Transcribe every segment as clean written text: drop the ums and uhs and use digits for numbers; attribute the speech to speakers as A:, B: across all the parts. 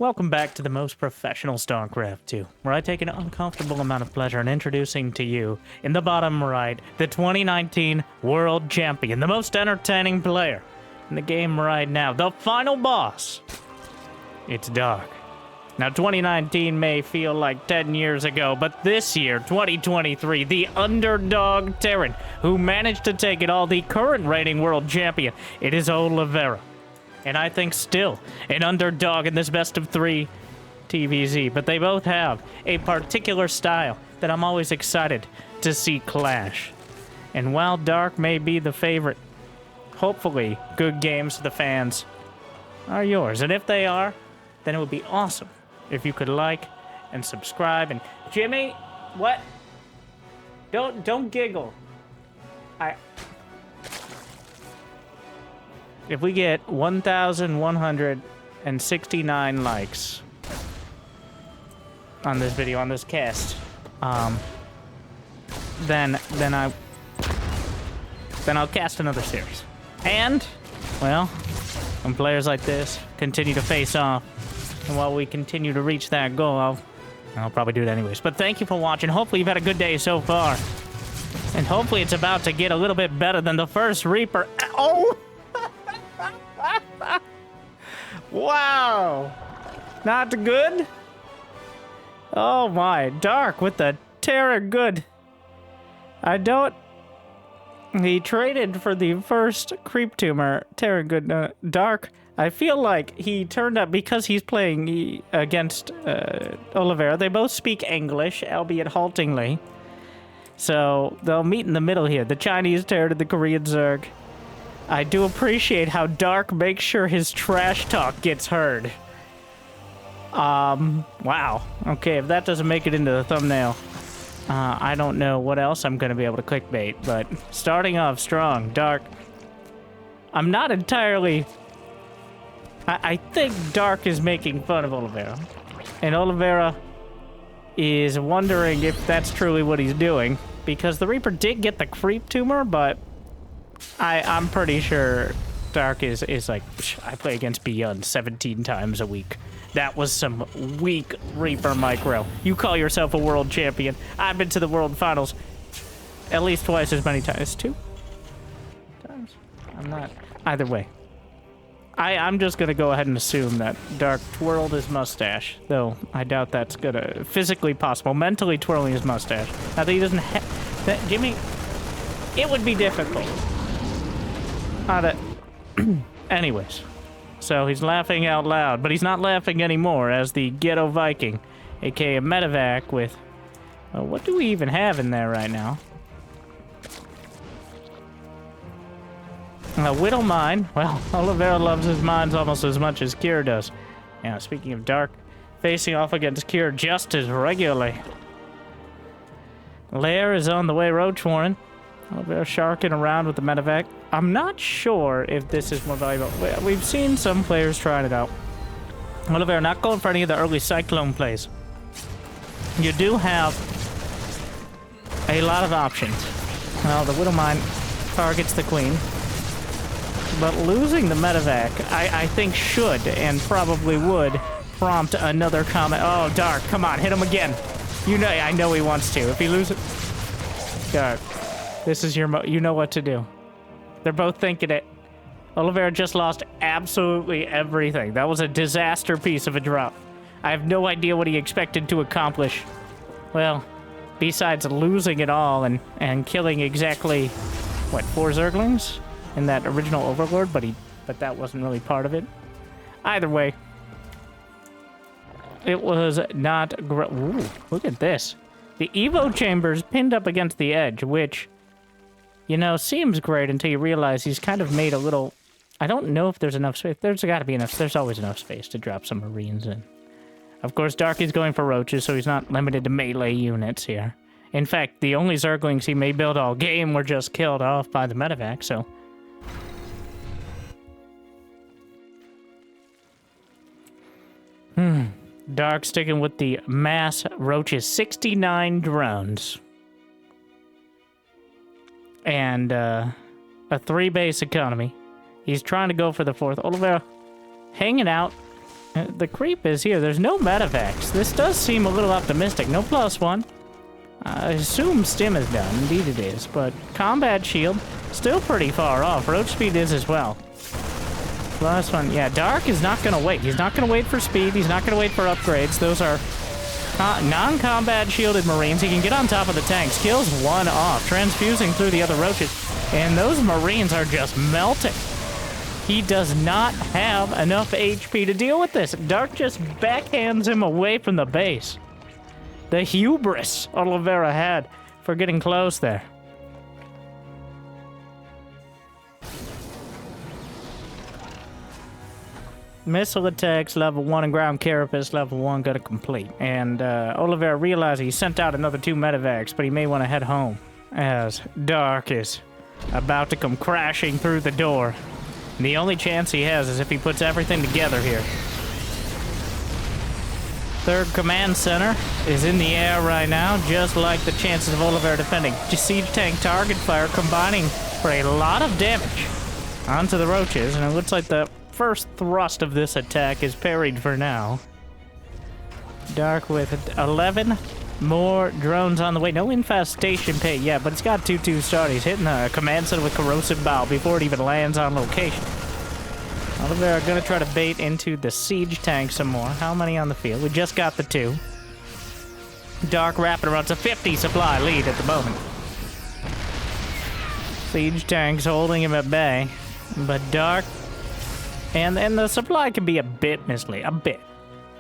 A: Welcome back to the most professional StarCraft 2, where I take an uncomfortable amount of pleasure in introducing to you, in the bottom right, the 2019 World Champion, the most entertaining player in the game right now, the final boss. It's Dark. Now, 2019 may feel like 10 years ago, but this year, 2023, the underdog Terran, who managed to take it all, the current reigning World Champion, it is Oliveira. And I think still an underdog in this best of 3 TVZ, but they both have a particular style that I'm always excited to see clash. And while Dark may be the favorite, hopefully good games for the fans are yours. And if they are, then it would be awesome if you could like and subscribe. And Jimmy, what? Don't giggle. If we get 1,169 likes on this video, on this cast, then I'll cast another series. And, well, when players like this continue to face off, and while we continue to reach that goal, I'll probably do it anyways. But thank you for watching. Hopefully you've had a good day so far. And hopefully it's about to get a little bit better than the first Reaper. Oh! Wow! Not good? Oh my, Dark with the Terran good. He traded for the first creep tumor, Terran good. Dark, I feel like he turned up because he's playing against Oliveira. They both speak English, albeit haltingly. So they'll meet in the middle here. The Chinese Terran and the Korean Zerg. I do appreciate how Dark makes sure his trash talk gets heard. Wow. Okay, if that doesn't make it into the thumbnail, I don't know what else I'm going to be able to clickbait, but starting off strong, Dark. I'm not entirely... I think Dark is making fun of Oliveira. And Oliveira is wondering if that's truly what he's doing, because the Reaper did get the creep tumor, but... I'm pretty sure Dark is like, I play against Beyond 17 times a week. That was some weak Reaper micro. You call yourself a world champion. I've been to the world finals at least twice as many times. 2 times? I'm not. Either way. I'm just going to go ahead and assume that Dark twirled his mustache, though I doubt that's going to physically possible. Mentally twirling his mustache. Now that he doesn't have... Jimmy, it would be difficult. Anyways, so he's laughing out loud, but he's not laughing anymore as the Ghetto Viking, aka Medevac, with... what do we even have in there right now? Whittle Mine. Well, Oliveira loves his mines almost as much as Kier does. Yeah, speaking of Dark, facing off against Kier just as regularly. Lair is on the way, Roach Warren. Oliveira sharking around with the Medevac. I'm not sure if this is more valuable. We've seen some players trying it out. Oliveira not going for any of the early Cyclone plays. You do have a lot of options. Well, the Widow Mine targets the Queen. But losing the Medevac, I think should, and probably would, prompt another comment. Oh, Dark, come on, hit him again. You know, I know he wants to. If he loses... Dark. This is your you know what to do. They're both thinking it. Oliveira just lost absolutely everything. That was a disaster piece of a drop. I have no idea what he expected to accomplish. Well, besides losing it all and killing exactly, what, 4 Zerglings in that original Overlord, but that wasn't really part of it. Either way, it was not great. Ooh, look at this. The Evo Chamber's pinned up against the edge, which... You know, seems great until you realize he's kind of made a little... I don't know if there's enough space. There's got to be enough... There's always enough space to drop some Marines in. Of course, Dark is going for roaches, so he's not limited to melee units here. In fact, the only Zerglings he may build all game were just killed off by the Medevac, so... Dark sticking with the mass roaches. 69 drones. And a 3-base economy. He's trying to go for the 4th. Oliveira hanging out. The creep is here. There's no medevacs. This does seem a little optimistic. No +1. I assume stim is done. Indeed it is. But combat shield, still pretty far off. Roach speed is as well. +1. Yeah, Dark is not going to wait. He's not going to wait for speed. He's not going to wait for upgrades. Those are non-combat shielded Marines. He can get on top of the tanks. Kills one off, transfusing through the other roaches. And those Marines are just melting. He does not have enough HP to deal with this. Dark just backhands him away from the base. The hubris Oliveira had for getting close there. Missile attacks level 1 and ground carapace level 1 gonna complete. And Oliveira realized he sent out another 2 medevacs, but he may want to head home as Dark is about to come crashing through the door. And the only chance he has is if he puts everything together here. Third command center is in the air right now, just like the chances of Oliveira defending. Siege tank target fire combining for a lot of damage onto the roaches, and it looks like the first thrust of this attack is parried for now. Dark with 11 more drones on the way. No infestation pit yet, but it's got 2-2 start. He's hitting the command center with corrosive bow before it even lands on location. Oliveira gonna try to bait into the siege tank some more. How many on the field? We just got the 2. Dark rapid runs a 50 supply lead at the moment. Siege tanks holding him at bay, but Dark and the supply can be a bit misleading, a bit,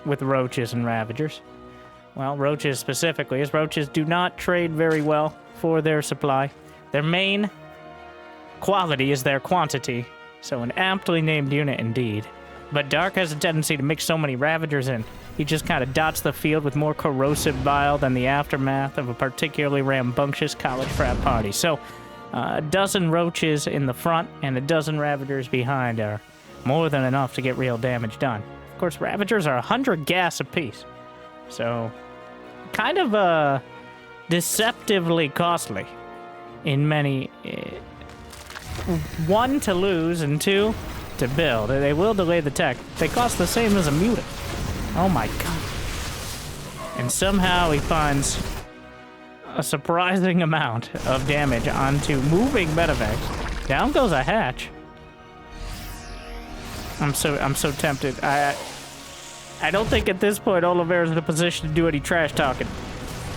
A: with roaches and ravagers. Well, roaches specifically, as roaches do not trade very well for their supply. Their main quality is their quantity, so an aptly named unit indeed. But Dark has a tendency to mix so many ravagers in. He just kind of dots the field with more corrosive bile than the aftermath of a particularly rambunctious college frat party. So, a dozen roaches in the front and a dozen ravagers behind are more than enough to get real damage done. Of course, ravagers are 100 gas apiece, so kind of deceptively costly in many. 1 to lose and 2 to build. They will delay the tech. They cost the same as a mutant. Oh my god. And somehow he finds a surprising amount of damage onto moving medevacs. Down goes a hatch. I'm so tempted. I don't think at this point Oliveira's in a position to do any trash talking.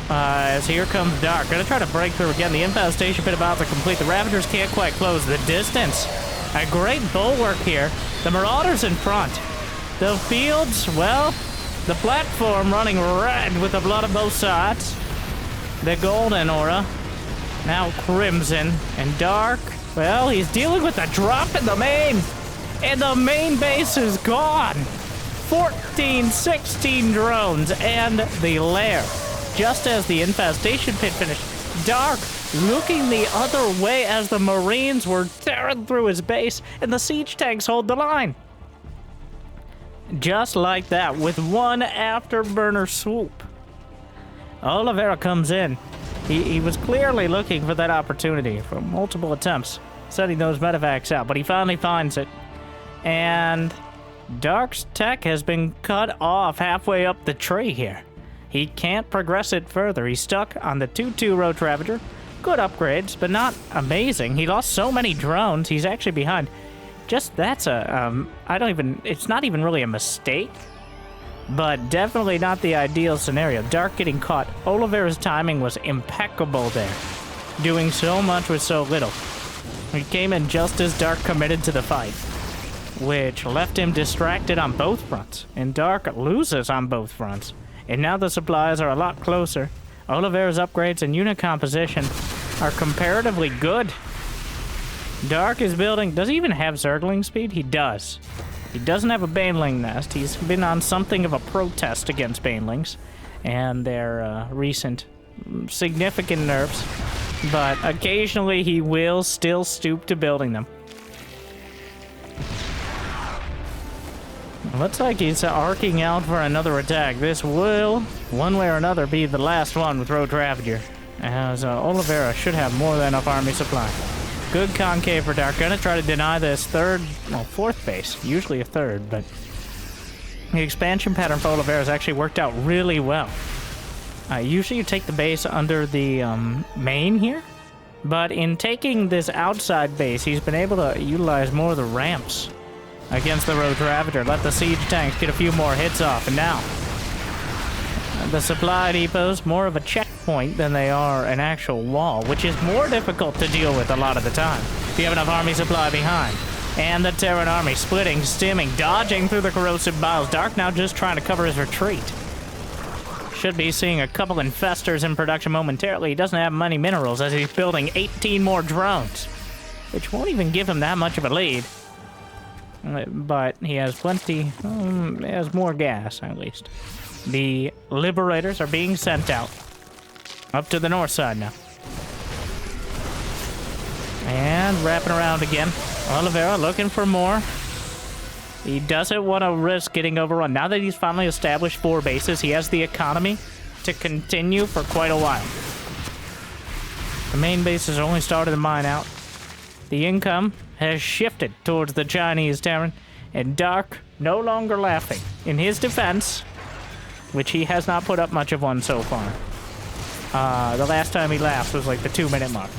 A: As here comes Dark. Gonna try to break through again. The infestation pit about to complete. The Ravagers can't quite close the distance. A great bulwark here. The Marauders in front. The fields, well, the platform running red with the blood of both sides. The golden aura. Now crimson. And Dark, well, he's dealing with a drop in the main. And the main base is gone. 14, 16 drones and the lair. Just as the infestation pit finished, Dark looking the other way as the Marines were tearing through his base and the siege tanks hold the line. Just like that, with one afterburner swoop. Oliveira comes in. He was clearly looking for that opportunity for multiple attempts, setting those medevacs out, but he finally finds it. And Dark's tech has been cut off halfway up the tree here. He can't progress it further. He's stuck on the 2-2 Roach Ravager. Good upgrades, but not amazing. He lost so many drones, he's actually behind. Just that's it's not even really a mistake, but definitely not the ideal scenario. Dark getting caught. Oliveira's timing was impeccable there, doing so much with so little. He came in just as Dark committed to the fight, which left him distracted on both fronts, and Dark loses on both fronts. And now the supplies are a lot closer. Oliveira's upgrades and unit composition are comparatively good. Dark is building... Does he even have Zergling speed? He does. He doesn't have a Baneling nest. He's been on something of a protest against Banelings and their recent significant nerfs. But occasionally he will still stoop to building them. Looks like he's arcing out for another attack. This will, one way or another, be the last one with Roach Ravager, as Oliveira should have more than enough army supply. Good concave for Dark. Gonna try to deny this fourth base. Usually a third, but The expansion pattern for Oliveira has actually worked out really well. Usually you take the base under the main here, but in taking this outside base, he's been able to utilize more of the ramps against the Roach Ravager, let the siege tanks get a few more hits off, and now the supply depots more of a checkpoint than they are an actual wall, which is more difficult to deal with a lot of the time if you have enough army supply behind. And the Terran army splitting, stimming, dodging through the corrosive biles. Dark now just trying to cover his retreat. Should be seeing a couple infestors in production momentarily. He doesn't have many minerals as he's building 18 more drones, which won't even give him that much of a lead. But he has plenty, he has more gas at least. The Liberators are being sent out up to the north side now. And wrapping around again. Oliveira looking for more. He doesn't want to risk getting overrun. Now that he's finally established 4 bases, he has the economy to continue for quite a while. The main bases only started to mine out. The income has shifted towards the Chinese Terran, and Dark no longer laughing. In his defense, which he has not put up much of one so far. The last time he laughed was like the 2-minute mark.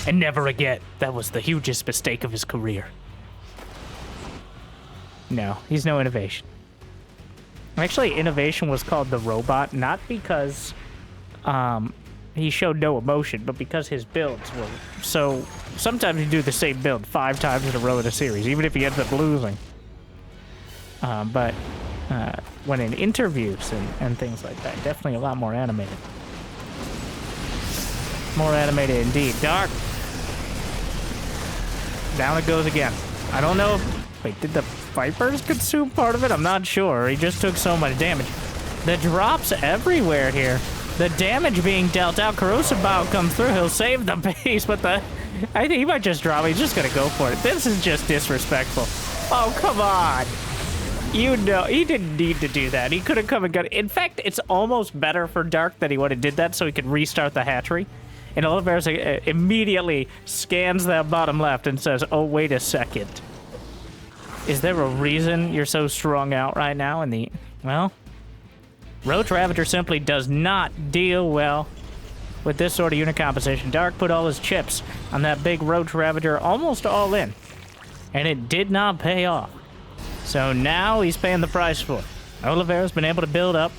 A: And never again. That was the hugest mistake of his career. No, he's no innovation. Actually, innovation was called the robot, not because he showed no emotion, but because his builds were so... Sometimes you do the same build 5 times in a row in a series, even if he ends up losing. But when in interviews and things like that, definitely a lot more animated. More animated indeed. Dark. Down it goes again. I don't know if... Wait, did the Vipers consume part of it? I'm not sure. He just took so much damage. The drops everywhere here. The damage being dealt out. Corrosive Bile comes through. He'll save the base, but the... I think he might just drop it. He's just gonna go for it. This is just disrespectful. Oh, come on. You know, he didn't need to do that. He could have come and got it. In fact, it's almost better for Dark that he would have did that so he could restart the hatchery. And Oliveira immediately scans that bottom left and says, oh, wait a second. Is there a reason you're so strung out right now in the... Well, Roach Ravager simply does not deal well with this sort of unit composition. Dark put all his chips on that big Roach Ravager almost all in. And it did not pay off. So now he's paying the price for it. Oliveira's been able to build up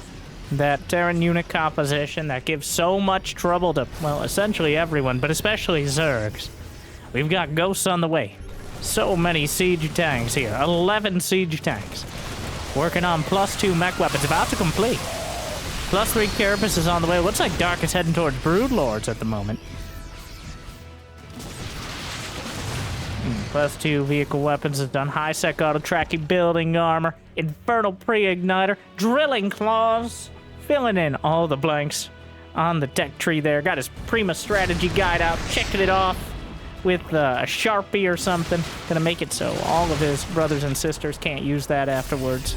A: that Terran unit composition that gives so much trouble to, well, essentially everyone, but especially Zergs. We've got ghosts on the way. So many siege tanks here. 11 siege tanks. Working on +2 mech weapons. About to complete. +3 Carapace is on the way. Looks like Dark is heading towards Broodlords at the moment. +2 vehicle weapons is done. High-sec auto-tracking building armor. Infernal pre-igniter. Drilling claws. Filling in all the blanks on the tech tree there. Got his Prima strategy guide out. Checking it off with a Sharpie or something. Gonna make it so all of his brothers and sisters can't use that afterwards.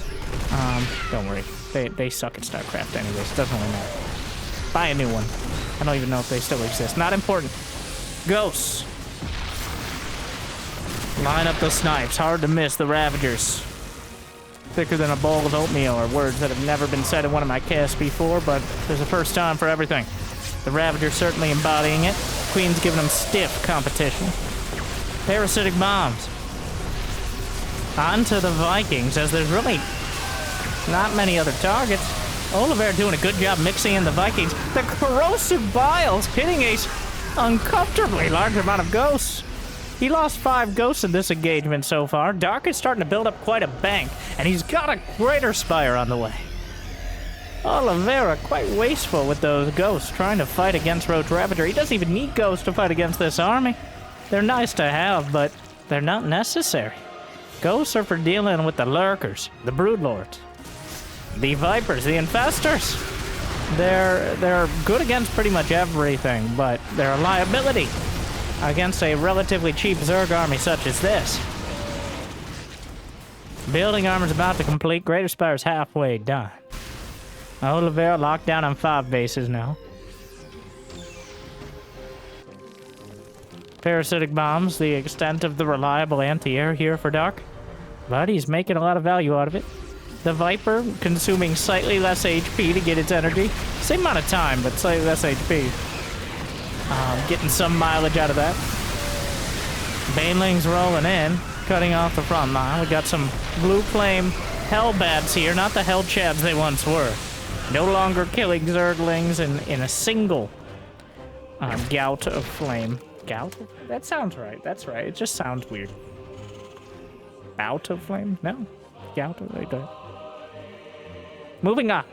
A: Don't worry. They suck at StarCraft anyways. Doesn't really matter. Buy a new one. I don't even know if they still exist. Not important. Ghosts. Line up the snipes. Hard to miss the Ravagers. Thicker than a bowl of oatmeal are words that have never been said in one of my casts before, but there's a first time for everything. The Ravager's certainly embodying it. Queen's giving them stiff competition. Parasitic bombs. On to the Vikings, as there's really not many other targets. Oliveira doing a good job mixing in the Vikings. The corrosive biles hitting a uncomfortably large amount of ghosts. He lost 5 ghosts in this engagement so far. Dark is starting to build up quite a bank, and he's got a greater spire on the way. Oliveira quite wasteful with those ghosts, trying to fight against Roach Ravager. He doesn't even need ghosts to fight against this army. They're nice to have, but they're not necessary. Ghosts are for dealing with the lurkers, the broodlords, the vipers, the infestors. They're good against pretty much everything, but they're a liability against a relatively cheap Zerg army such as this. Building armor's about to complete. Greater Spire's halfway done. Oliveira locked down on 5 bases now. Parasitic bombs, the extent of the reliable anti-air here for Dark. But he's making a lot of value out of it. The Viper consuming slightly less HP to get its energy. Same amount of time, but slightly less HP. Getting some mileage out of that. Banelings rolling in, cutting off the front line. We got some blue flame Hellbats here, not the Hellchads they once were. No longer killing Zerglings in a single gout of flame. Gout? That sounds right. That's right. It just sounds weird. Bout of flame? No. Gout of like that. Moving on.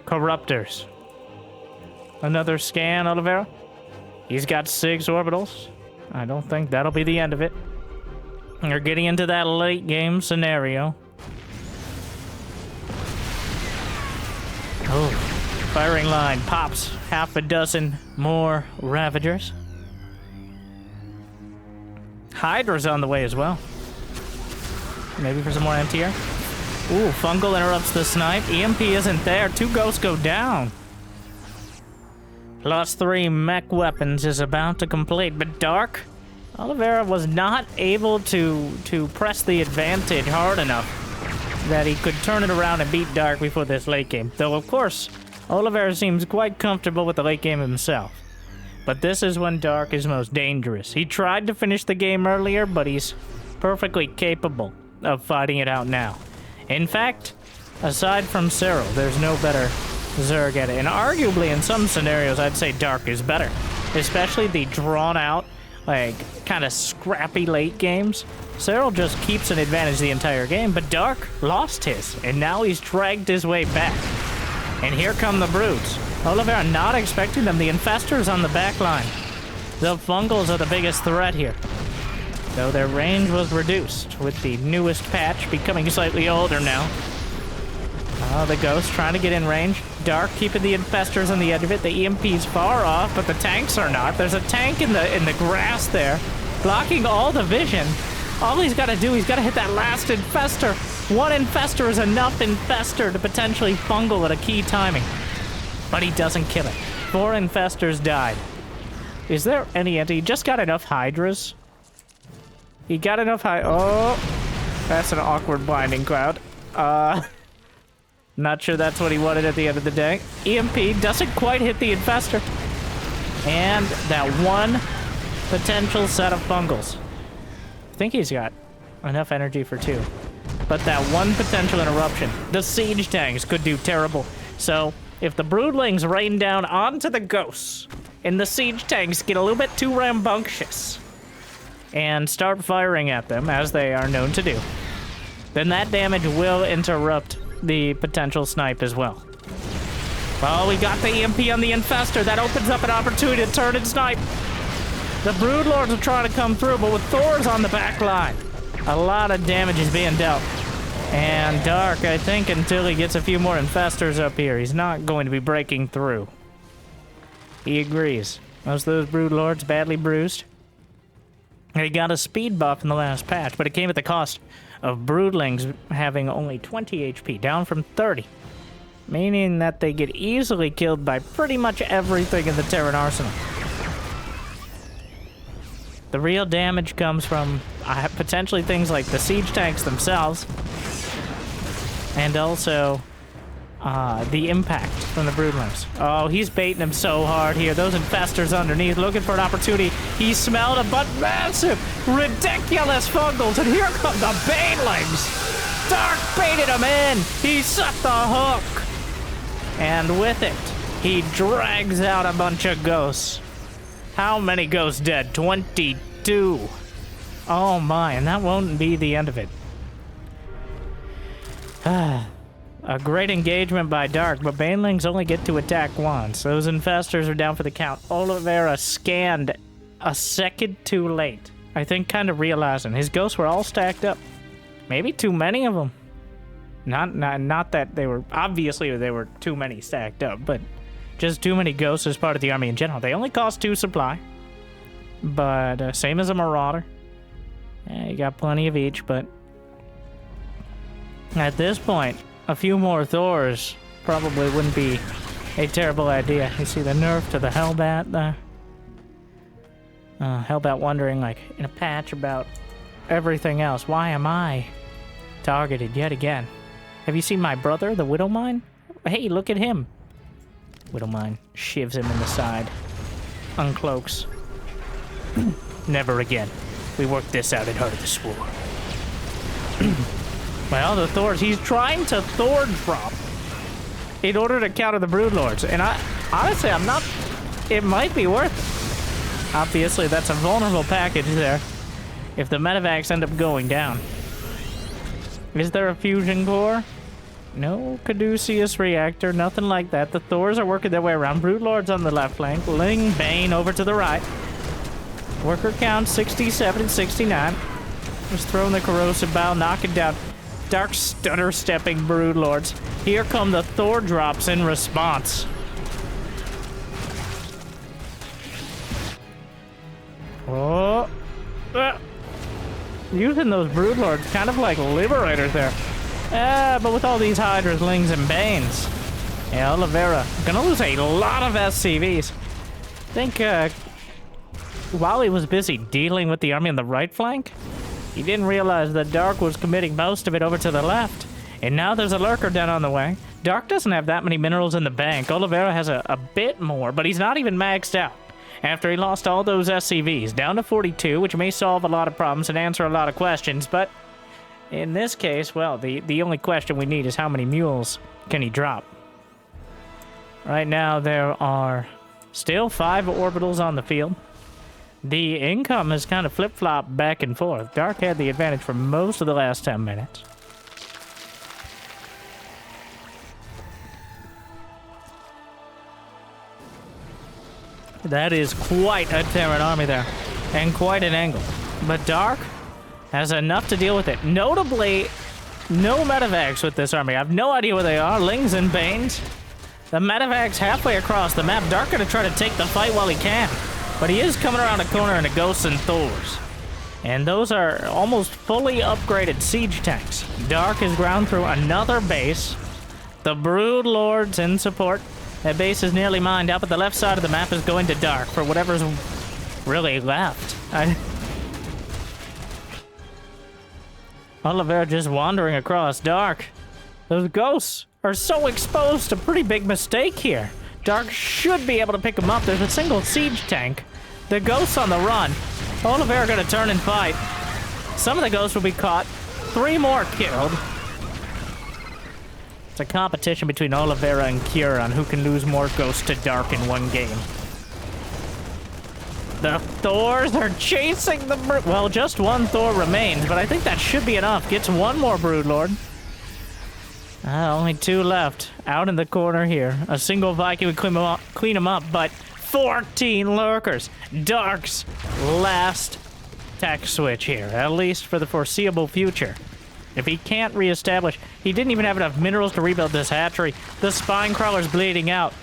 A: Corruptors. Another scan, Oliveira. He's got 6 orbitals. I don't think that'll be the end of it. We're getting into that late game scenario. Oh, firing line pops half a dozen more Ravagers. Hydra's on the way as well. Maybe for some more MTR. Ooh, Fungal interrupts the snipe. EMP isn't there. 2 ghosts go down. +3 mech weapons is about to complete, but Dark, Oliveira was not able to press the advantage hard enough that he could turn it around and beat Dark before this late game. Though, of course, Oliveira seems quite comfortable with the late game himself. But this is when Dark is most dangerous. He tried to finish the game earlier, but he's perfectly capable of fighting it out now. In fact, aside from Cyril, there's no better Zerg at it. And arguably, in some scenarios, I'd say Dark is better. Especially the drawn-out, like, kind of scrappy late games. Cyril just keeps an advantage the entire game, but Dark lost his, and now he's dragged his way back. And here come the Brutes. Oliveira not expecting them. The Infestors on the back line. The Fungals are the biggest threat here, though their range was reduced with the newest patch becoming slightly older now. Oh, the Ghost trying to get in range. Dark keeping the Infestors on the edge of it. The EMP's far off, but the tanks are not. There's a tank in the grass there, blocking all the vision. All he's got to do, he's got to hit that last Infestor. 1 Infestor is enough Infestor to potentially Fungal at a key timing. But he doesn't kill it. 4 Infestors died. Is there any anti? He just got enough Hydras. He got enough Oh, that's an awkward blinding cloud. Not sure that's what he wanted at the end of the day. EMP doesn't quite hit the Infestor. And that 1 potential set of Fungals. I think he's got enough energy for 2. But that 1 potential interruption, the siege tanks could do terrible. So, if the Broodlings rain down onto the Ghosts, and the siege tanks get a little bit too rambunctious, and start firing at them, as they are known to do, then that damage will interrupt the potential snipe as well. Well, we got the EMP on the Infestor. That opens up an opportunity to turn and snipe. The Broodlords are trying to come through, but with Thor's on the back line, a lot of damage is being dealt. And Dark, I think, until he gets a few more Infestors up here, he's not going to be breaking through. He agrees. Most of those Broodlords badly bruised. He got a speed buff in the last patch, but it came at the cost of Broodlings having only 20 HP, down from 30. Meaning that they get easily killed by pretty much everything in the Terran arsenal. The real damage comes from potentially things like the siege tanks themselves, and also the impact from the Broodlings. Oh, he's baiting him so hard here. Those Infestors underneath looking for an opportunity. He smelled a but massive, ridiculous Fungals, and here come the Banelings. Dark baited him in. He set the hook. And with it, he drags out a bunch of Ghosts. How many Ghosts dead? 22. Oh my, and that won't be the end of it. A great engagement by Dark, but Banelings only get to attack once. Those Infestors are down for the count. Oliveira scanned a second too late. I think kind of realizing his Ghosts were all stacked up. Maybe too many of them. Not that they were... Obviously, they were too many stacked up, but just too many Ghosts as part of the army in general. They only cost 2 supply. But same as a Marauder. Yeah, you got plenty of each, but... At this point, a few more Thors probably wouldn't be a terrible idea. You see the nerf to the Hellbat there? Hellbat wondering, like, in a patch about everything else. Why am I targeted yet again? Have you seen my brother, the Widowmine? Hey, look at him. Widowmine shivs him in the side. Uncloaks. Never again. We worked this out in Heart of the Sword. Well, the Thors, he's trying to Thor drop in order to counter the Broodlords. And honestly, I'm not, it might be worth it. Obviously, that's a vulnerable package there. If the medevacs end up going down. Is there a fusion core? No Caduceus reactor, nothing like that. The Thors are working their way around. Broodlords on the left flank. Ling Bane over to the right. Worker count 67 and 69. Just throwing the corrosive bow, knocking down dark stutter stepping Broodlords. Here come the Thor drops in response. Oh. Using those Broodlords kind of like liberators there. But with all these Hydras, Lings, and Banes. Yeah, Oliveira gonna lose a lot of SCVs. I think while he was busy dealing with the army on the right flank, he didn't realize that Dark was committing most of it over to the left. And now there's a lurker down on the way. Dark doesn't have that many minerals in the bank. Oliveira has a bit more, but he's not even maxed out. After he lost all those SCVs, down to 42, which may solve a lot of problems and answer a lot of questions, but in this case, well, the only question we need is how many mules can he drop? Right now, there are still 5 orbitals on the field. The income has kind of flip-flopped back and forth. Dark had the advantage for most of the last 10 minutes. That is quite a Terran army there, and quite an angle. But Dark has enough to deal with it. Notably, no medevacs with this army. I have no idea where they are. Lings and Banes. The medevacs halfway across the map. Dark gonna try to take the fight while he can. But he is coming around a corner into Ghosts and Thors. And those are almost fully upgraded siege tanks. Dark is ground through another base. The Brood Lords in support. That base is nearly mined out, but the left side of the map is going to Dark for whatever's really left. Oliveira just wandering across. Dark. Those ghosts are so exposed. A pretty big mistake here. Dark should be able to pick them up. There's a single siege tank. The ghosts on the run. Oliveira gonna turn and fight. Some of the ghosts will be caught. 3 more killed. It's a competition between Oliveira and Cure on who can lose more ghosts to Dark in one game. The Thors are chasing the well, just 1 Thor remains, but I think that should be enough. Gets 1 more Broodlord. Only 2 left. Out in the corner here. A single Viking would clean him up, but 14 lurkers. Dark's last tech switch here, at least for the foreseeable future. If he can't reestablish, he didn't even have enough minerals to rebuild this hatchery. The spine crawler's bleeding out.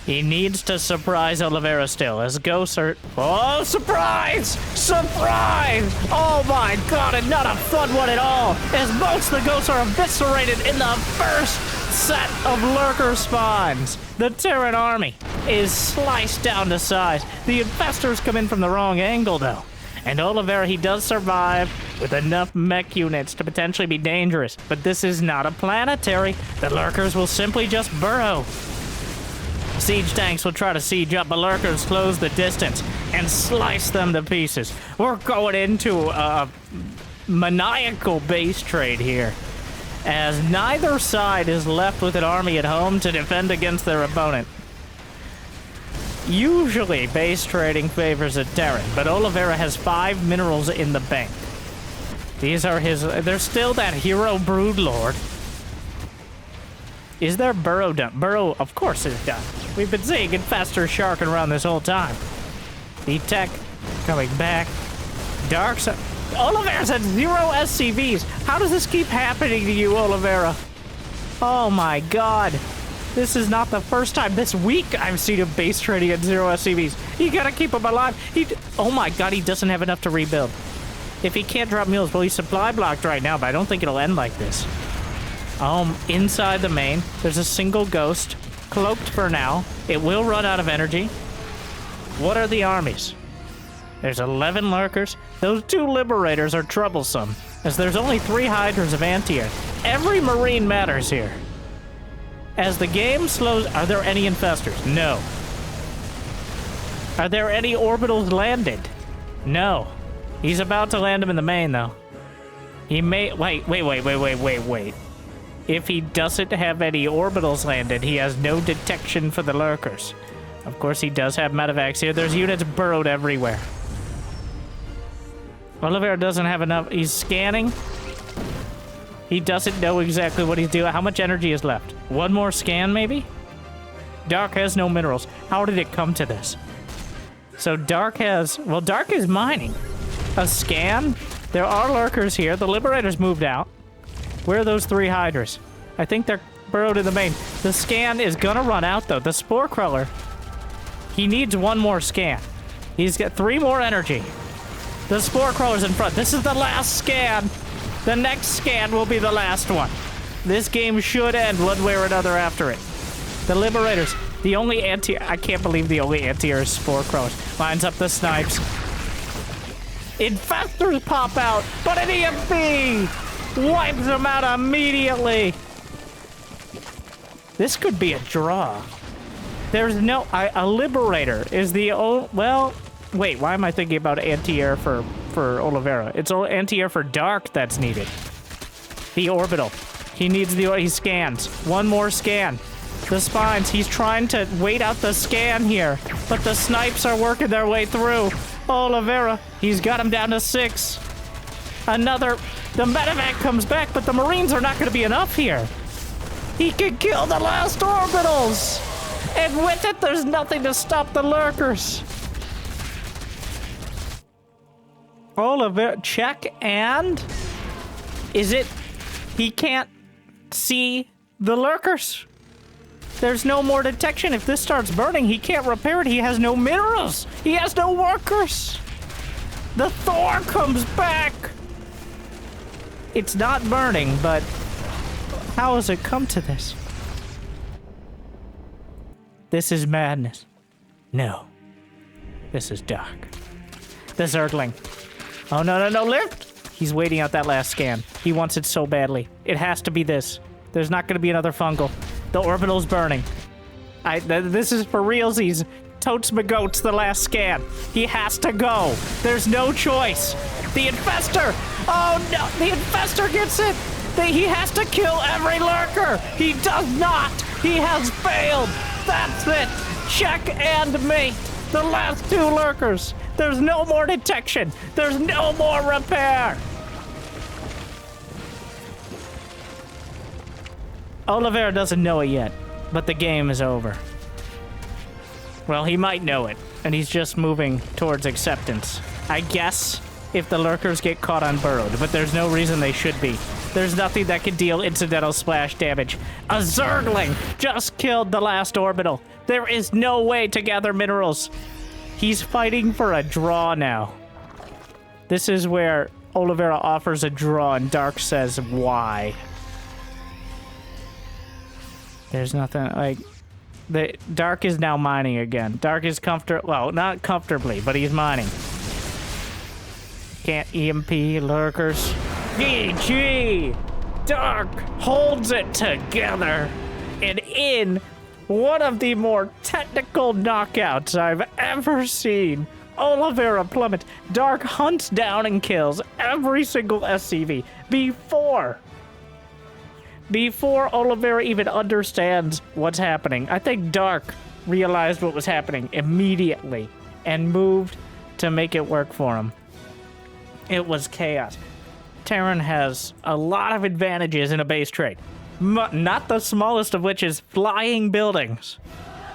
A: He needs to surprise Oliveira still, as ghosts are... Oh, surprise! Surprise! Oh my god, and not a fun one at all! As most of the ghosts are eviscerated in the first set of lurker spawns. The Terran army is sliced down to size. The infestors come in from the wrong angle, though. And Oliveira, he does survive with enough mech units to potentially be dangerous. But this is not a planetary. The lurkers will simply just burrow. Siege tanks will try to siege up, but lurkers close the distance and slice them to pieces. We're going into a maniacal base trade here, as neither side is left with an army at home to defend against their opponent. Usually, base trading favors a Terran, but Oliveira has 5 minerals in the bank. These are his... There's still that hero Broodlord. Is there Burrow done? Burrow, of course, is done. We've been seeing Infestor sharking around this whole time. The tech coming back. Dark's... Oliveira's at 0 SCVs. How does this keep happening to you, Oliveira? Oh my god. This is not the first time this week I've seen him base trading at 0 SCVs. You gotta keep him alive. Oh my god, he doesn't have enough to rebuild. If he can't drop mules, well, he's supply blocked right now, but I don't think it'll end like this. Inside the main, there's a single ghost, cloaked for now. It will run out of energy. What are the armies? There's 11 lurkers. Those 2 liberators are troublesome, as there's only 3 hydras of anti-air. Every Marine matters here. As the game slows... Are there any infestors? No. Are there any orbitals landed? No. He's about to land them in the main, though. He may... Wait. If he doesn't have any orbitals landed, he has no detection for the lurkers. Of course, he does have medevacs here. There's units burrowed everywhere. Oliveira doesn't have enough. He's scanning. He doesn't know exactly what he's doing. How much energy is left? One more scan, maybe? Dark has no minerals. How did it come to this? So Dark has... Well, Dark is mining. A scan? There are lurkers here. The Liberators moved out. Where are those 3 hydras? I think they're burrowed in the main. The scan is gonna run out, though. The Spore Crawler... He needs one more scan. He's got 3 more energy. The Spore Crawler's in front. This is the last scan. The next scan will be the last one. This game should end one way or another after it. The Liberators, the only anti... I can't believe the only anti-air is Spore Crawlers. Lines up the snipes. Infestors pop out, but an EMP wipes them out immediately. This could be a draw. There's no... a Liberator is the only... Well, wait, why am I thinking about anti-air for Oliveira? It's anti-air for Dark that's needed. The orbital. He needs the... He scans. One more scan. The spines. He's trying to wait out the scan here, but the snipes are working their way through. Oliveira. He's got him down to 6. Another... The medevac comes back, but the Marines are not going to be enough here. He can kill the last orbitals. And with it, there's nothing to stop the lurkers. Oliveira, check, and... Is it... He can't see the lurkers. There's no more detection. If this starts burning, he can't repair it. He has no minerals. He has no workers. The Thor comes back. It's not burning, but how has it come to this? This is madness. No. This is dark. The Zergling. Oh, no, lift! He's waiting out that last scan. He wants it so badly. It has to be this. There's not going to be another fungal. The orbital's burning. This is for realsies. Totes McGoats, the last scan. He has to go. There's no choice. The Infestor! Oh, no! The Infestor gets it! He has to kill every lurker! He does not! He has failed! That's it! Check and mate! The last 2 lurkers! There's no more detection! There's no more repair! Oliveira doesn't know it yet, but the game is over. Well, he might know it, and he's just moving towards acceptance. I guess if the lurkers get caught unburrowed, but there's no reason they should be. There's nothing that can deal incidental splash damage. A Zergling just killed the last orbital. There is no way to gather minerals. He's fighting for a draw now. This is where Oliveira offers a draw and Dark says why. There's nothing like... Dark is now mining again. Dark is comfortable... Well, not comfortably, but he's mining. Can't EMP lurkers. GG! Dark holds it together. And in one of the more technical knockouts I've ever seen, Oliveira plummets. Dark hunts down and kills every single SCV before Oliveira even understands what's happening. I think Dark realized what was happening immediately and moved to make it work for him. It was chaos. Terran has a lot of advantages in a base trade. Not the smallest of which is flying buildings.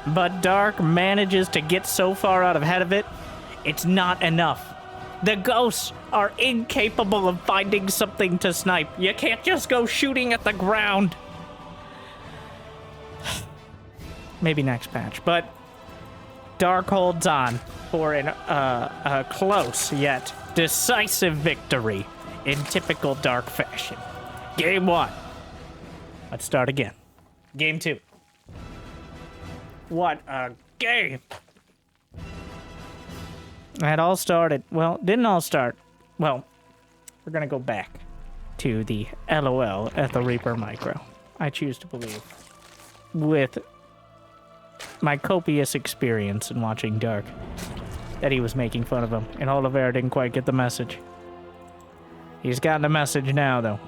A: But Dark manages to get so far out ahead of it, it's not enough. The ghosts are incapable of finding something to snipe. You can't just go shooting at the ground. Maybe next patch, but Dark holds on for a close yet decisive victory in typical Dark fashion. Game 1. Let's start again. Game 2. What a game! It all started... Well, didn't all start. Well, we're gonna go back. to the LOL at the Reaper Micro. I choose to believe, with my copious experience in watching Dark, that he was making fun of him, and Oliveira didn't quite get the message. He's gotten the message now, though.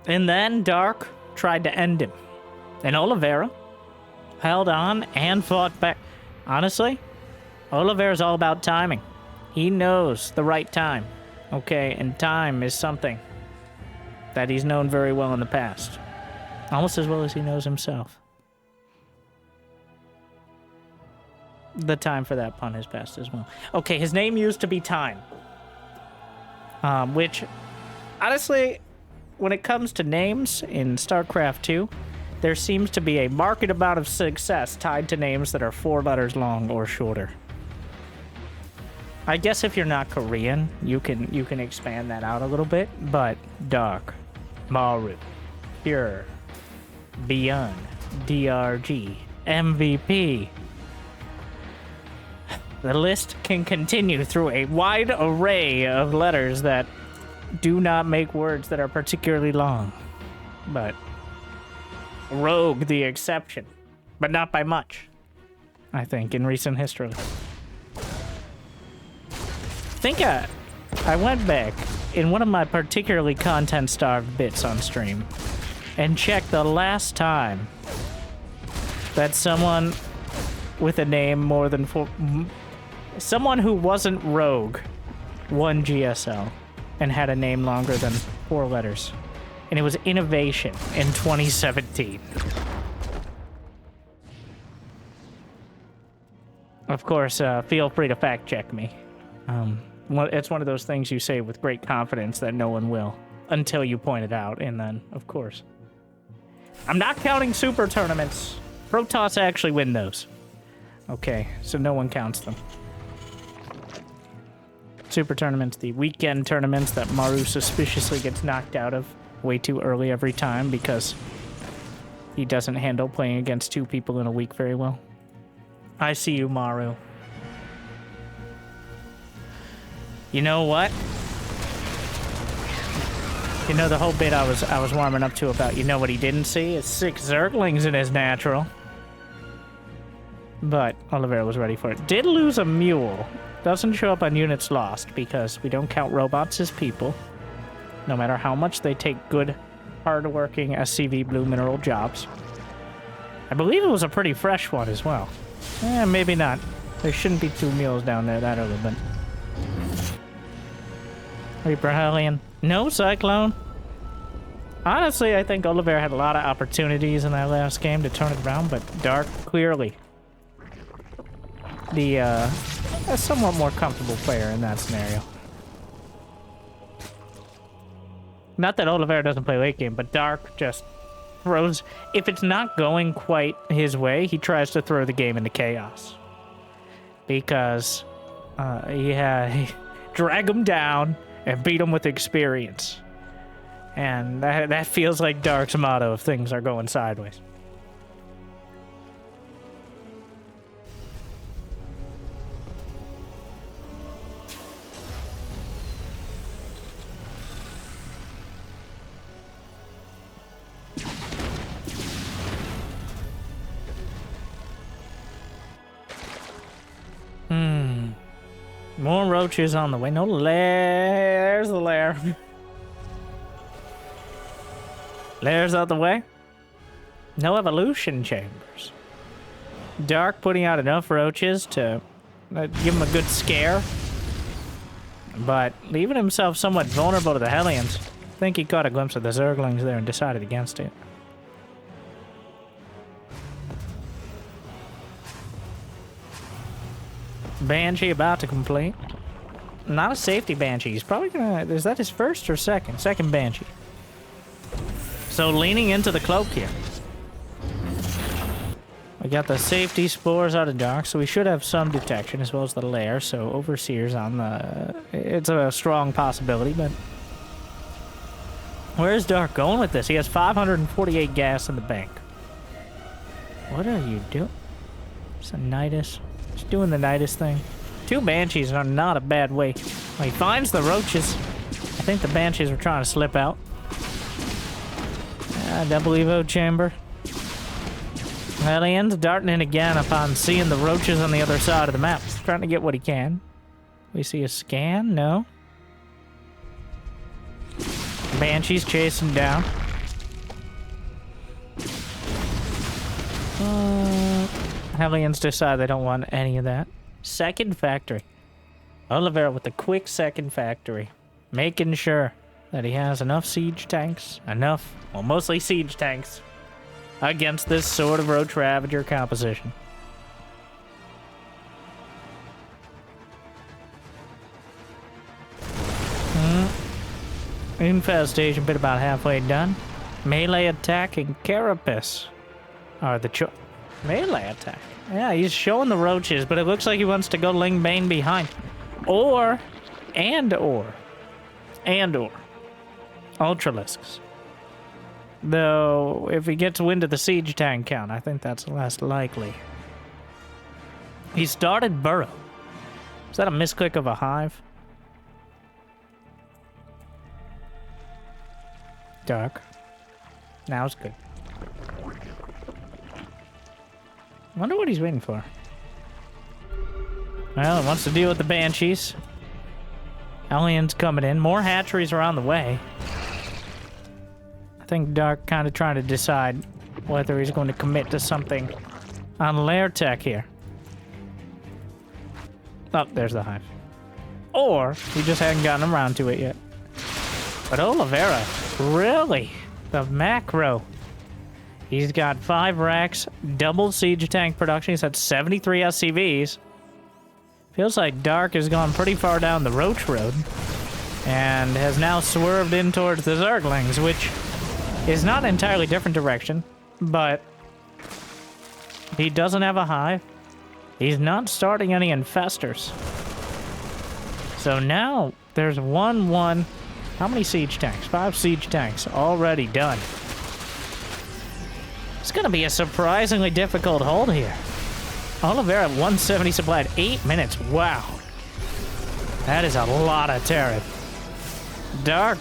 A: And then Dark tried to end him, and Oliveira held on and fought back. Honestly, Oliveira's all about timing. He knows the right time, okay? And time is something that he's known very well in the past. Almost as well as he knows himself. The time for that pun has passed as well. Okay, his name used to be Time. Which, honestly, when it comes to names in StarCraft 2, there seems to be a marked amount of success tied to names that are 4 letters long or shorter. I guess if you're not Korean, you can expand that out a little bit, but Dark, Maru, Pure, Beyond, DRG, MVP. The list can continue through a wide array of letters that do not make words that are particularly long. But Rogue the exception, but not by much, I think, in recent history. I went back in one of my particularly content-starved bits on stream and checked the last time that someone with a name more than 4... Someone who wasn't Rogue won GSL and had a name longer than 4 letters. And it was Innovation in 2017. Of course, feel free to fact check me. It's one of those things you say with great confidence that no one will, until you point it out, and then, of course. I'm not counting super tournaments. Protoss actually win those. Okay, so no one counts them. Super tournaments, the weekend tournaments that Maru suspiciously gets knocked out of way too early every time because he doesn't handle playing against 2 people in a week very well. I see you, Maru. You know what? You know the whole bit I was warming up to about you know what he didn't see is 6 Zerglings in his natural. But Oliveira was ready for it. Did lose a mule. Doesn't show up on units lost because we don't count robots as people. No matter how much they take good, hard-working SCV blue mineral jobs. I believe it was a pretty fresh one as well. Maybe not. There shouldn't be 2 mules down there that early, but... Reaper Hellion. No Cyclone. Honestly, I think Oliveira had a lot of opportunities in that last game to turn it around, but Dark clearly a somewhat more comfortable player in that scenario. Not that Oliveira doesn't play late game, but Dark just throws... If it's not going quite his way, he tries to throw the game into chaos. Because, he drag him down and beat him with experience. And that feels like Dark's motto if things are going sideways. More roaches on the way. No lair. There's the lair. Lair's out the way. No evolution chambers. Dark putting out enough roaches to give him a good scare. But leaving himself somewhat vulnerable to the Hellions. I think he caught a glimpse of the Zerglings there and decided against it. Banshee about to complete. Not a safety Banshee. He's probably gonna... Is that his first or second? Second Banshee. So leaning into the cloak here. We got the safety spores out of Dark, so we should have some detection as well as the lair. So Overseer's on the... It's a strong possibility, but... Where's Dark going with this? He has 548 gas in the bank. What are you doing? It's a Nidus. Just doing the Nidus thing. 2 Banshees are not a bad way. Well, he finds the roaches. think the Banshees were trying to slip out. Double Evo chamber. Well, he ends darting in again upon seeing the roaches on the other side of the map. He's trying to get what he can. We see a scan? No. Banshees chasing down. Hellions decide they don't want any of that. Second factory. Oliveira with the quick second factory. Making sure that he has enough siege tanks. Well, mostly siege tanks. Against this sort of Roach Ravager composition. Infestation bit about halfway done. Melee attack and Carapace are the melee attack. Yeah, he's showing the roaches, but it looks like he wants to go Ling Bane behind. Or Ultralisks. Though, if he gets wind of the siege tank count, I think that's less likely. He started Burrow. Is that a misclick of a hive? Dark. Now it's good. Wonder what he's waiting for. Well, he wants to deal with the Banshees. Aliens coming in. More hatcheries are on the way. I think Dark kind of trying to decide whether he's going to commit to something on lair tech here. Oh, there's the hive. Or he just hadn't gotten around to it yet. But Oliveira, really? The macro. He's got 5 racks, double siege tank production. He's had 73 SCVs. Feels like Dark has gone pretty far down the Roach road and has now swerved in towards the Zerglings, which is not an entirely different direction, but he doesn't have a hive. He's not starting any infestors. So now there's 1-1. How many siege tanks? 5 siege tanks already done. It's going to be a surprisingly difficult hold here. Oliveira at 170 supplied 8 minutes. Wow. That is a lot of Terran. Dark,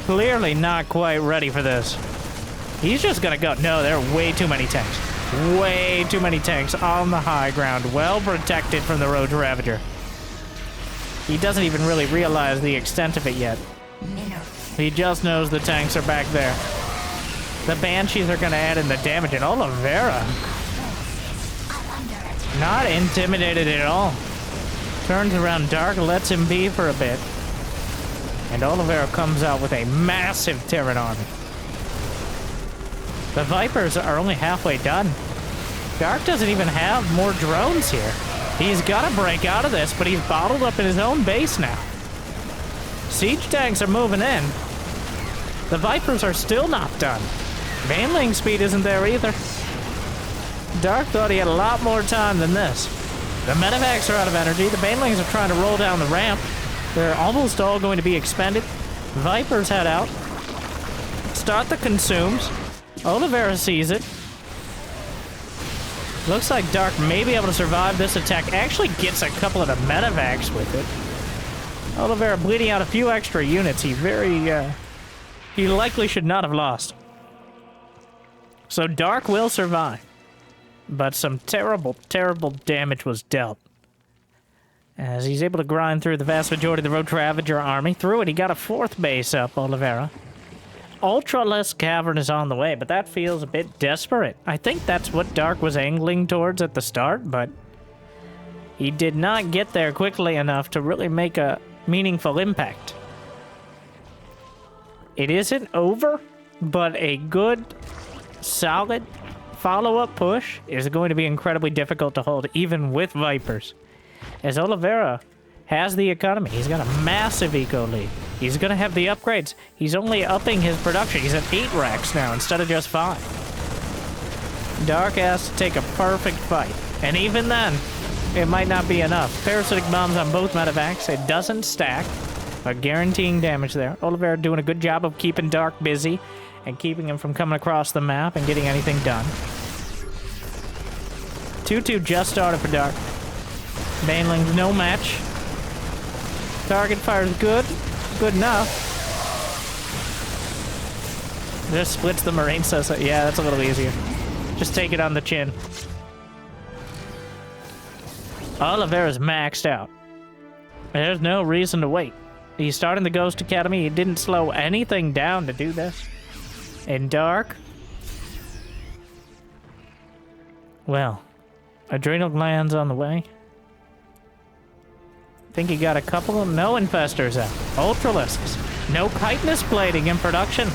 A: clearly not quite ready for this. He's just going to go. No, there are way too many tanks. Way too many tanks on the high ground. Well protected from the Roach Ravager. He doesn't even really realize the extent of it yet. He just knows the tanks are back there. The Banshees are going to add in the damage, and Oliveira not intimidated at all. Turns around Dark, lets him be for a bit. And Oliveira comes out with a massive Terran army. The Vipers are only halfway done. Dark doesn't even have more drones here. He's got to break out of this, but he's bottled up in his own base now. Siege tanks are moving in. The Vipers are still not done. Baneling speed isn't there either. Dark thought he had a lot more time than this. The medevacs are out of energy. The Banelings are trying to roll down the ramp. They're almost all going to be expended. Vipers head out. Start the consumes. Oliveira sees it. Looks like Dark may be able to survive this attack. Actually gets a couple of the medevacs with it. Oliveira bleeding out a few extra units. He likely should not have lost. So Dark will survive. But some terrible, terrible damage was dealt. As he's able to grind through the vast majority of the Roach Ravager army. Through it, he got a 4th base up, Oliveira. Ultralisk Cavern is on the way, but that feels a bit desperate. I think that's what Dark was angling towards at the start, but he did not get there quickly enough to really make a meaningful impact. It isn't over, but a good, solid follow-up push is going to be incredibly difficult to hold, even with Vipers. As Oliveira has the economy, he's got a massive eco lead. He's going to have the upgrades. He's only upping his production. He's at 8 racks now instead of just 5. Dark has to take a perfect fight. And even then, it might not be enough. Parasitic bombs on both medevacs. It doesn't stack, but guaranteeing damage there. Oliveira doing a good job of keeping Dark busy and keeping him from coming across the map and getting anything done. 2-2 just started for Dark. Baneling's no match. Target fire's good. Good enough. Just splits the Marine says that. Yeah, that's a little easier. Just take it on the chin. Oliveira's maxed out. There's no reason to wait. He's starting the Ghost Academy. He didn't slow anything down to do this. In Dark. Well, adrenal glands on the way. Think he got a couple. No infestors out. Ultralisks. No chitinous plating in production.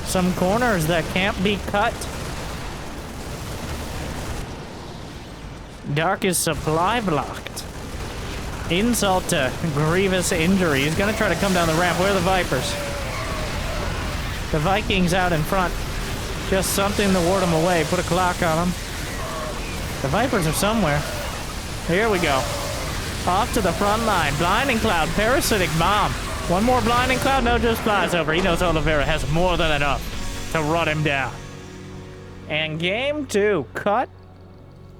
A: Some corners that can't be cut. Dark is supply blocked. Insult to grievous injury. He's gonna try to come down the ramp. Where are the Vipers? The Vikings out in front. Just something to ward them away. Put a clock on them. The Vipers are somewhere. Here we go. Off to the front line. Blinding Cloud. Parasitic Bomb. One more Blinding Cloud. No, just flies over. He knows Oliveira has more than enough to run him down. And game 2. Cut.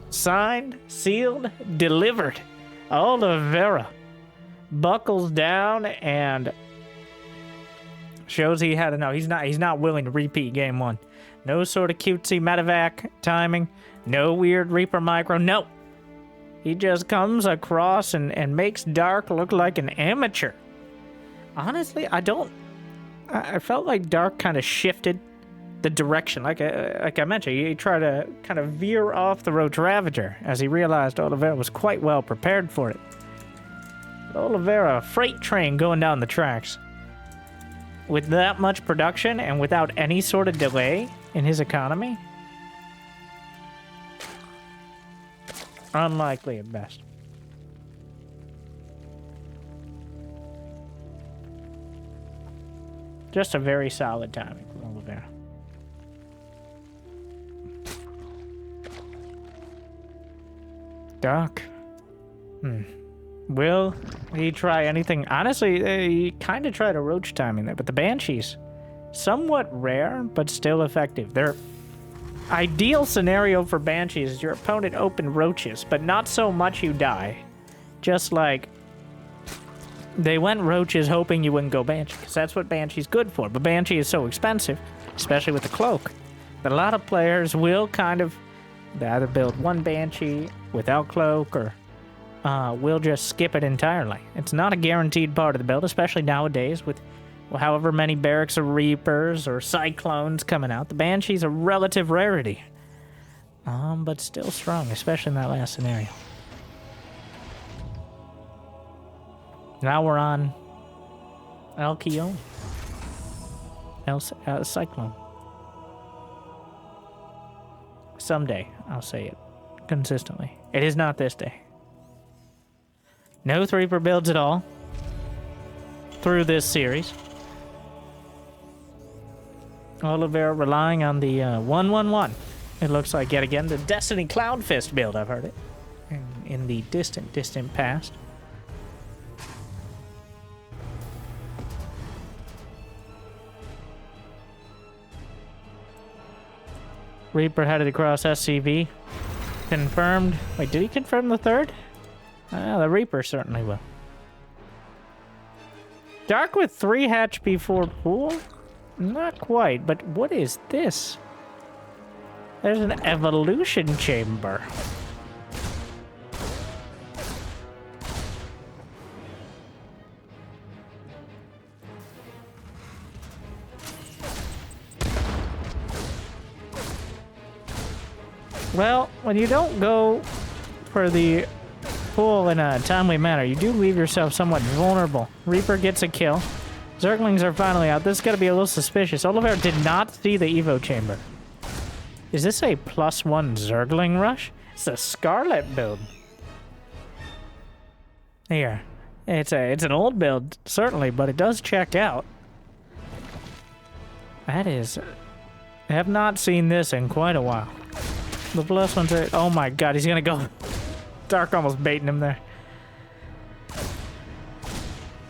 A: Signed. Sealed. Delivered. Oliveira buckles down and shows he had enough. He's not willing to repeat game 1. No sort of cutesy medevac timing. No weird Reaper micro. No. He just comes across and makes Dark look like an amateur. Honestly, I felt like Dark kind of shifted the direction. Like I mentioned, he tried to kind of veer off the Roach Ravager as he realized Oliveira was quite well prepared for it. Oliveira, a freight train going down the tracks. With that much production and without any sort of delay in his economy? Unlikely at best. Just a very solid timing for Oliveira. Dark. Will he try anything? Honestly, he kind of tried a roach timing there, but the Banshees, somewhat rare, but still effective. Their ideal scenario for Banshees is your opponent open roaches, but not so much you die. Just like they went roaches hoping you wouldn't go Banshee, because that's what Banshee's good for. But Banshee is so expensive, especially with the cloak, that a lot of players will kind of either build one Banshee without cloak, or we'll just skip it entirely. It's not a guaranteed part of the build, especially nowadays with however many barracks of Reapers or Cyclones coming out. The Banshee's a relative rarity, but still strong, especially in that last scenario. Now we're on Alkion. Cyclone. Someday, I'll say it consistently. It is not this day. No Reaper builds at all through this series. Oliveira relying on the 1-1-1. It looks like yet again the Destiny Cloud Fist build. I've heard it in the distant past. Reaper headed across SCV. Confirmed. Wait, did he confirm the third? The Reaper certainly will. Dark with 3 hatch before pool? Not quite, but what is this? There's an evolution chamber. Well, when you don't go for the pool in a timely manner, you do leave yourself somewhat vulnerable. Reaper gets a kill. Zerglings are finally out. This is going to be a little suspicious. Oliveira did not see the Evo chamber. Is this a +1 Zergling rush? It's a Scarlet build. Here. It's an old build, certainly, but it does check out. That is... I have not seen this in quite a while. The +1's... Oh my god, he's going to go... Dark almost baiting him there.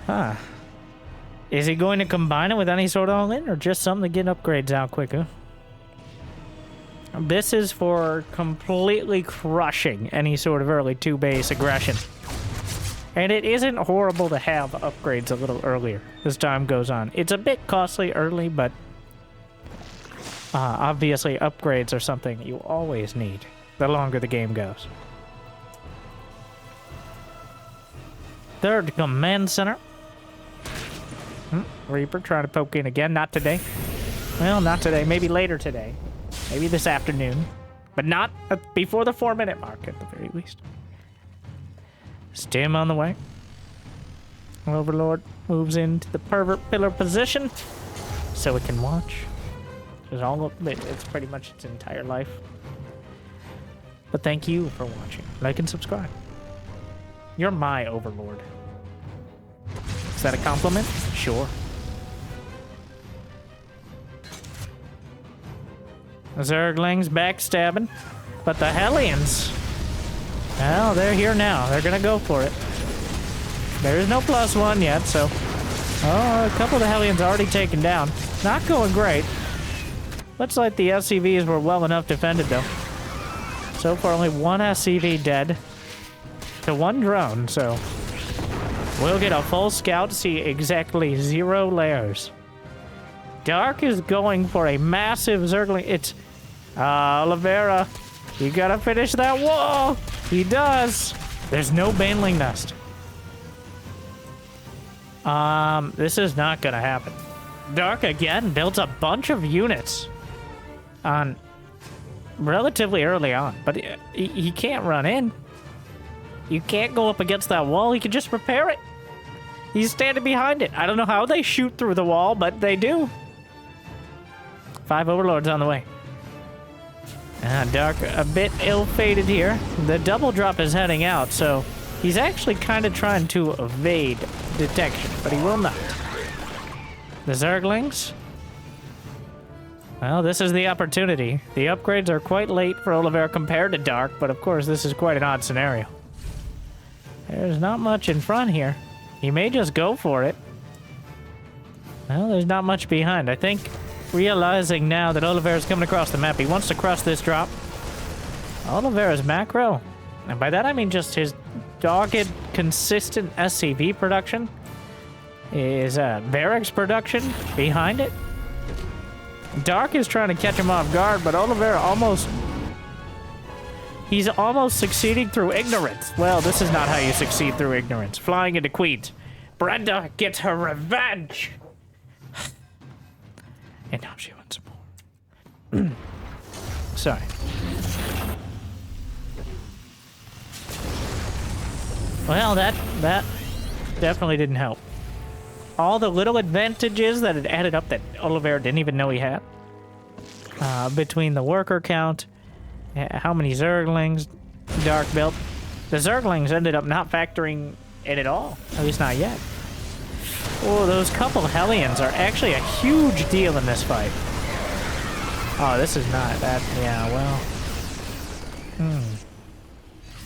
A: Huh. Is he going to combine it with any sort of all-in, or just something to get upgrades out quicker? This is for completely crushing any sort of early 2-base aggression. And it isn't horrible to have upgrades a little earlier as time goes on. It's a bit costly early, but Obviously, upgrades are something you always need the longer the game goes. Third command center. Reaper trying to poke in again. Not today. Well, not today. Maybe later today. Maybe this afternoon. But not before the 4-minute mark, at the very least. Stim on the way. Overlord moves into the pervert pillar position so it can watch. It's pretty much its entire life. But thank you for watching. Like and subscribe. You're my overlord. Is that a compliment? Sure. Zerglings backstabbing. But the Hellions, well, they're here now. They're gonna go for it. There is no +1 yet, so... Oh, a couple of the Hellions already taken down. Not going great. Looks like the SCVs were well enough defended, though. So far, only one SCV dead to one drone, so... We'll get a full scout to see exactly 0 layers. Dark is going for a massive Zergling. It's... Oliveira, you gotta finish that wall! He does! There's no Baneling Nest. This is not gonna happen. Dark again builds a bunch of units on relatively early on, but he can't run in. You can't go up against that wall. He can just repair it. He's standing behind it. I don't know how they shoot through the wall, but they do. 5 overlords on the way. Dark a bit ill-fated here. The double drop is heading out, so he's actually kind of trying to evade detection, but he will not. The Zerglings. Well, this is the opportunity. The upgrades are quite late for Oliveira compared to Dark, but of course this is quite an odd scenario. There's not much in front here. He may just go for it. Well, there's not much behind. I think realizing now that Oliveira's coming across the map, he wants to cross this drop. Oliveira's macro, and by that I mean just his dogged, consistent SCV production, is barracks production behind it. Dark is trying to catch him off guard, but Oliveira he's almost succeeding through ignorance. Well, this is not how you succeed through ignorance. Flying into Queens. Brenda gets her revenge. And now she wants some more. Sorry. Well, that definitely didn't help. All the little advantages that had added up that Oliveira didn't even know he had. Between the worker count, how many Zerglings Dark built. The Zerglings ended up not factoring it at all. At least not yet. Oh, those couple Hellions are actually a huge deal in this fight. Oh, this is not that. Yeah, well.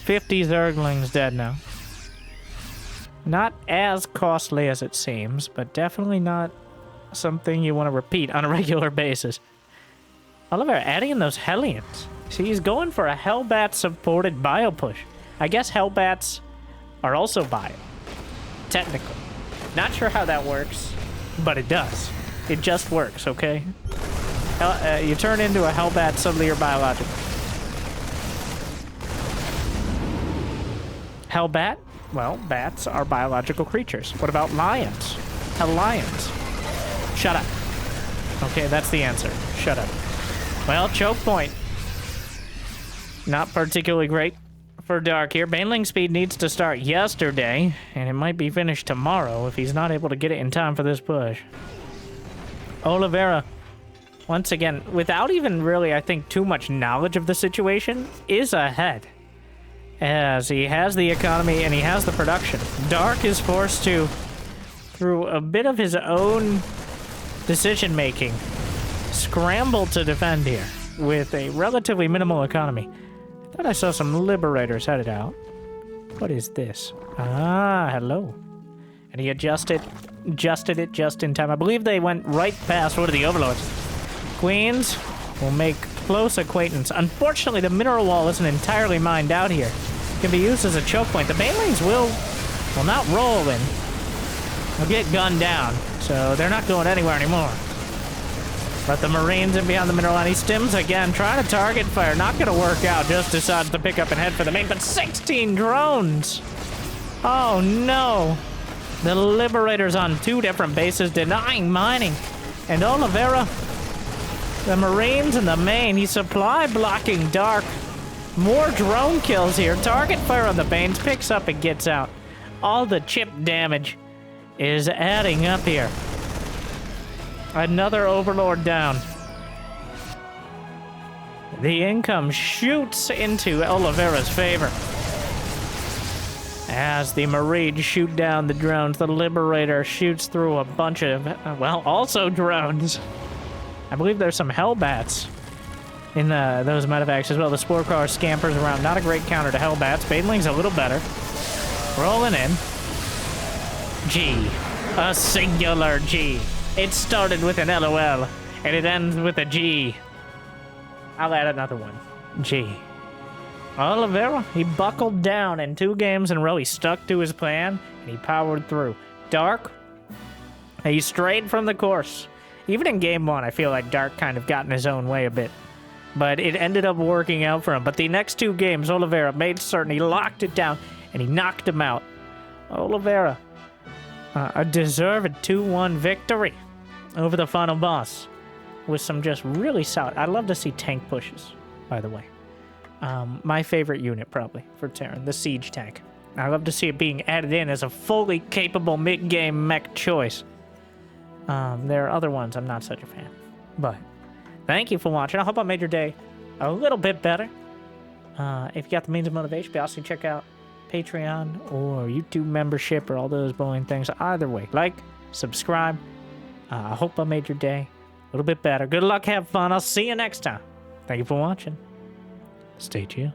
A: 50 Zerglings dead now. Not as costly as it seems, but definitely not something you want to repeat on a regular basis. Oliveira adding in those Hellions. See, he's going for a Hellbat-supported bio push. I guess Hellbats are also bio. Technically. Not sure how that works, but it does. It just works, okay? You turn into a Hellbat, suddenly you're biological. Hellbat? Well, bats are biological creatures. What about lions? Hell lions. Shut up. Okay, that's the answer. Shut up. Well, choke point. Not particularly great for Dark here. Baneling speed needs to start yesterday, and it might be finished tomorrow if he's not able to get it in time for this push. Oliveira, once again, without even really, I think, too much knowledge of the situation, is ahead. As he has the economy and he has the production. Dark is forced to, through a bit of his own decision-making, scramble to defend here with a relatively minimal economy. I thought I saw some Liberators headed out. What is this? Ah, hello. And he adjusted it just in time. I believe they went right past one of the Overlords. Queens will make close acquaintance. Unfortunately, the mineral wall isn't entirely mined out here. It can be used as a choke point. The Banelings will not roll in. They'll get gunned down, so they're not going anywhere anymore. But the Marines in behind the mineral line, he stims again, trying to target fire. Not going to work out, just decides to pick up and head for the main, but 16 drones! Oh no! The Liberator's on 2 different bases, denying mining. And Oliveira, the Marines in the main, he's supply blocking Dark. More drone kills here. Target fire on the Banes, picks up and gets out. All the chip damage is adding up here. Another Overlord down. The income shoots into Oliveira's favor. As the Marines shoot down the drones, the Liberator shoots through a bunch of, well, also drones. I believe there's some Hellbats in those medevacs as well. The Spore Car scampers around. Not a great counter to Hellbats. Baneling's a little better. Rolling in. G. A singular G. It started with an LOL, and it ends with a G. I'll add another one. G. Oliveira, he buckled down in 2 games in a row. He stuck to his plan, and he powered through. Dark, he strayed from the course. Even in game 1, I feel like Dark kind of got in his own way a bit. But it ended up working out for him. But the next 2 games, Oliveira made certain he locked it down, and he knocked him out. Oliveira, a deserved 2-1 victory over the final boss with some just really solid... I love to see tank pushes, by the way. My favorite unit, probably, for Terran, the Siege Tank. I love to see it being added in as a fully capable mid-game mech choice. There are other ones I'm not such a fan. But thank you for watching. I hope I made your day a little bit better. If you got the means of motivation, be awesome to check out Patreon or YouTube membership or all those boring things. Either way, like, subscribe. I hope I made your day a little bit better. Good luck, have fun. I'll see you next time. Thank you for watching. Stay tuned.